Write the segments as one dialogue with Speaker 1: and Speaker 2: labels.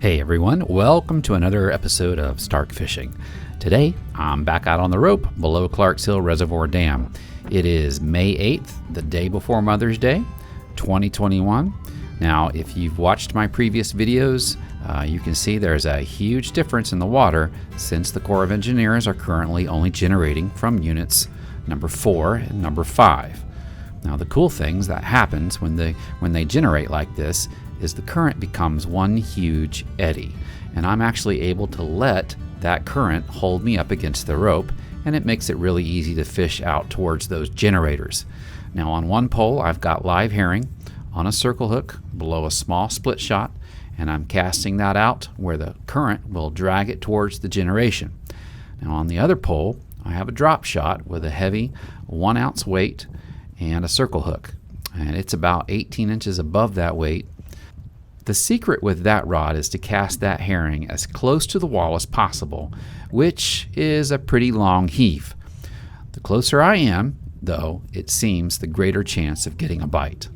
Speaker 1: Hey everyone, welcome to another episode of Stark Fishing. Today, I'm back out on the rope below Clarks Hill Reservoir Dam. It is May 8th, the day before Mother's Day, 2021. Now, if you've watched my previous videos, you can see there's a huge difference in the water since the Corps of Engineers are currently only generating from units number 4 and number 5. Now, the cool things that happens when they generate like this is the current becomes one huge eddy, and I'm actually able to let that current hold me up against the rope, and it makes it really easy to fish out towards those generators. Now, on one pole I've got live herring on a circle hook below a small split shot, and I'm casting that out where the current will drag it towards the generation. Now, on the other pole I have a drop shot with a heavy 1 ounce weight and a circle hook, and it's about 18 inches above that weight. The secret with that rod is to cast that herring as close to the wall as possible, which is a pretty long heave. The closer I am, though, it seems the greater chance of getting a bite.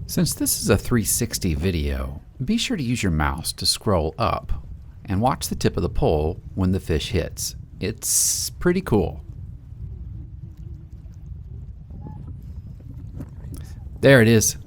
Speaker 1: Since this is a 360 video, be sure to use your mouse to scroll up and watch the tip of the pole when the fish hits. It's pretty cool. There it is.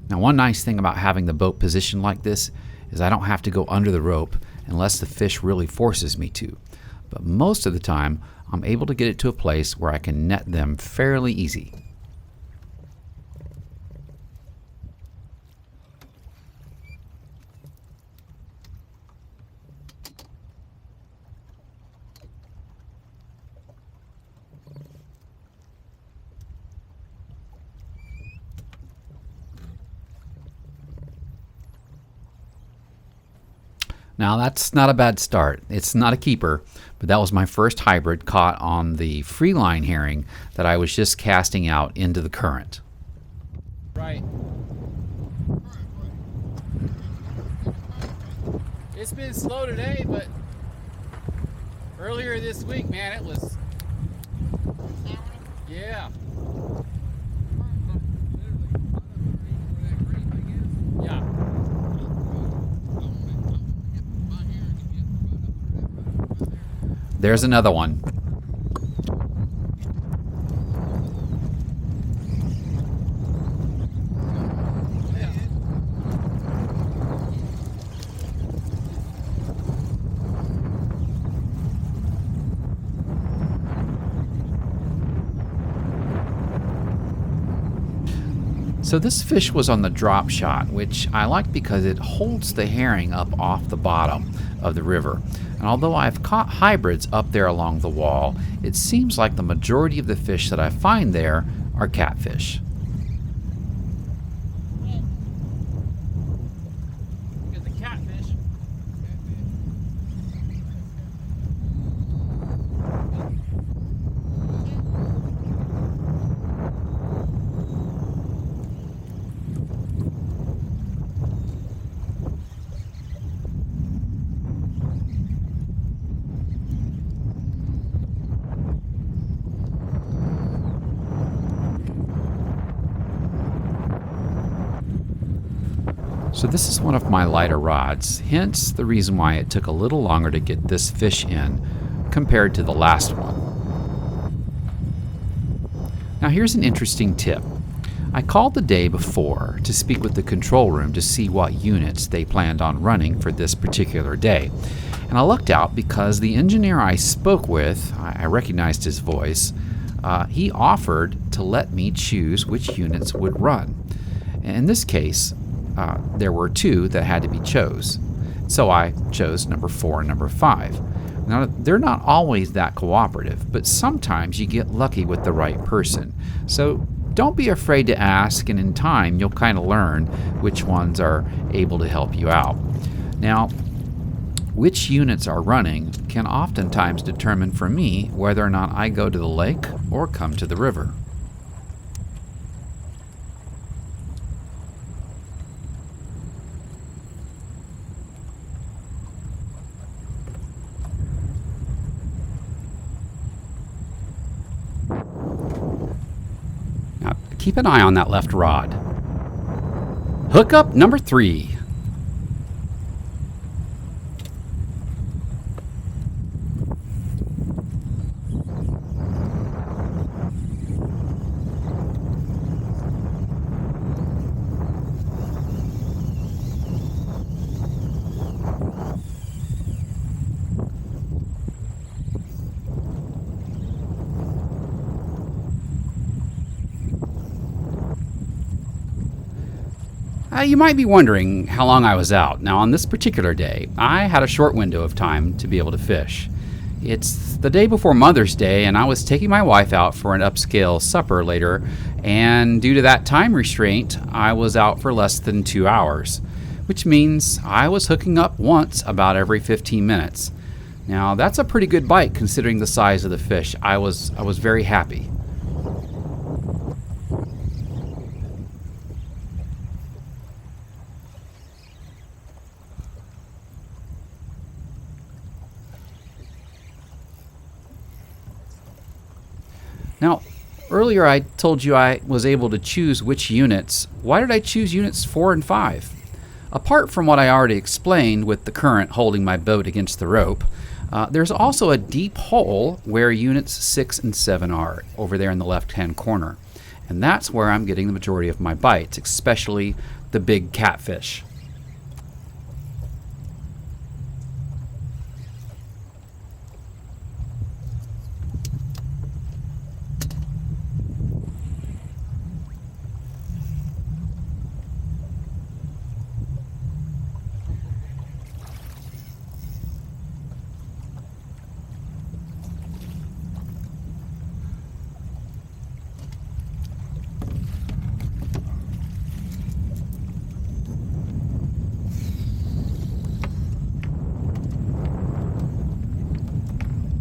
Speaker 1: Now, one nice thing about having the boat positioned like this is I don't have to go under the rope unless the fish really forces me to. But most of the time, I'm able to get it to a place where I can net them fairly easy. Now, that's not a bad start. It's not a keeper, but that was my first hybrid caught on the free line herring that I was just casting out into the current.
Speaker 2: Right. It's been slow today, but earlier this week, man, it was. Yeah. Yeah.
Speaker 1: There's another one. So this fish was on the drop shot, which I like because it holds the herring up off the bottom of the river. And although I've caught hybrids up there along the wall, it seems like the majority of the fish that I find there are catfish.
Speaker 2: Get the catfish.
Speaker 1: So this is one of my lighter rods, hence the reason why it took a little longer to get this fish in compared to the last one. Now here's an interesting tip. I called the day before to speak with the control room to see what units they planned on running for this particular day. And I lucked out because the engineer I spoke with, I recognized his voice, he offered to let me choose which units would run. In this case, there were two that had to be chose. So I chose number 4 and number 5. Now, they're not always that cooperative, but sometimes you get lucky with the right person. So don't be afraid to ask, and in time you'll kind of learn which ones are able to help you out. Now, which units are running can oftentimes determine for me whether or not I go to the lake or come to the river. Now, keep an eye on that left rod. Hookup number 3. You might be wondering how long I was out. Now, on this particular day, I had a short window of time to be able to fish. It's the day before Mother's Day, and I was taking my wife out for an upscale supper later, and due to that time restraint, I was out for less than 2 hours, which means I was hooking up once about every 15 minutes. Now, that's a pretty good bite considering the size of the fish. I was very happy. Now, earlier I told you I was able to choose which units. Why did I choose units 4 and 5? Apart from what I already explained with the current holding my boat against the rope, there's also a deep hole where units 6 and 7 are, over there in the left-hand corner. And that's where I'm getting the majority of my bites, especially the big catfish.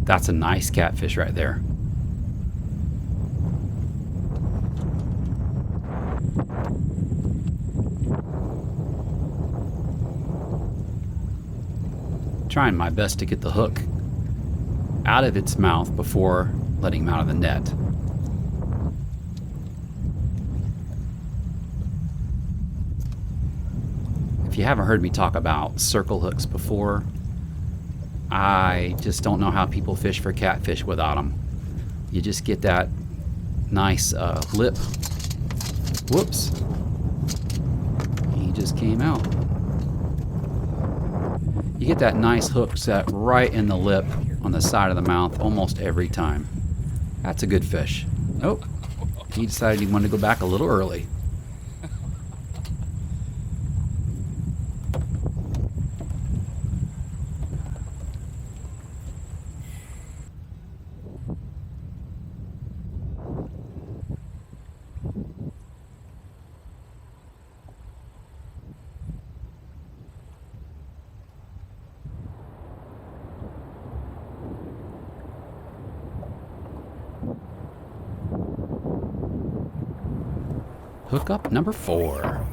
Speaker 1: That's a nice catfish right there. Trying my best to get the hook out of its mouth before letting him out of the net. If you haven't heard me talk about circle hooks before, I just don't know how people fish for catfish without them. You just get that nice lip. Whoops. He just came out. You get that nice hook set right in the lip on the side of the mouth almost every time. That's a good fish. Oh, he decided he wanted to go back a little early. Hookup number 4.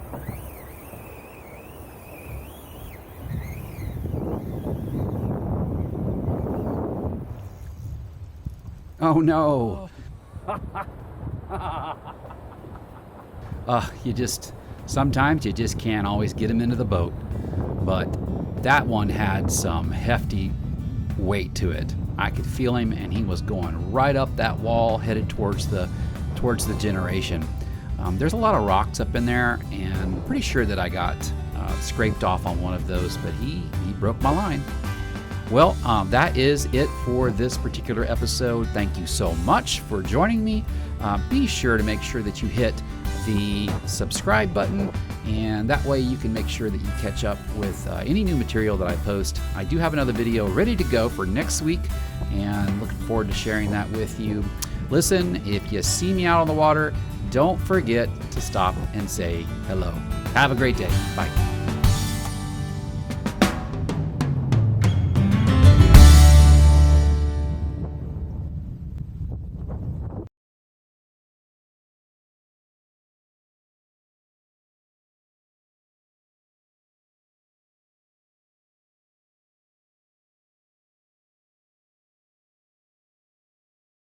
Speaker 1: Oh no. Sometimes you just can't always get them into the boat. But that one had some hefty weight to it. I could feel him, and he was going right up that wall, headed towards the generation. There's a lot of rocks up in there, and I'm pretty sure that I got scraped off on one of those, but he broke my line. Well, that is it for this particular episode. Thank you so much for joining me. Be sure to make sure that you hit the subscribe button, and that way you can make sure that you catch up with any new material that I post. I do have another video ready to go for next week, and looking forward to sharing that with you. Listen, if you see me out on the water, don't forget to stop and say hello. Have a great day. Bye.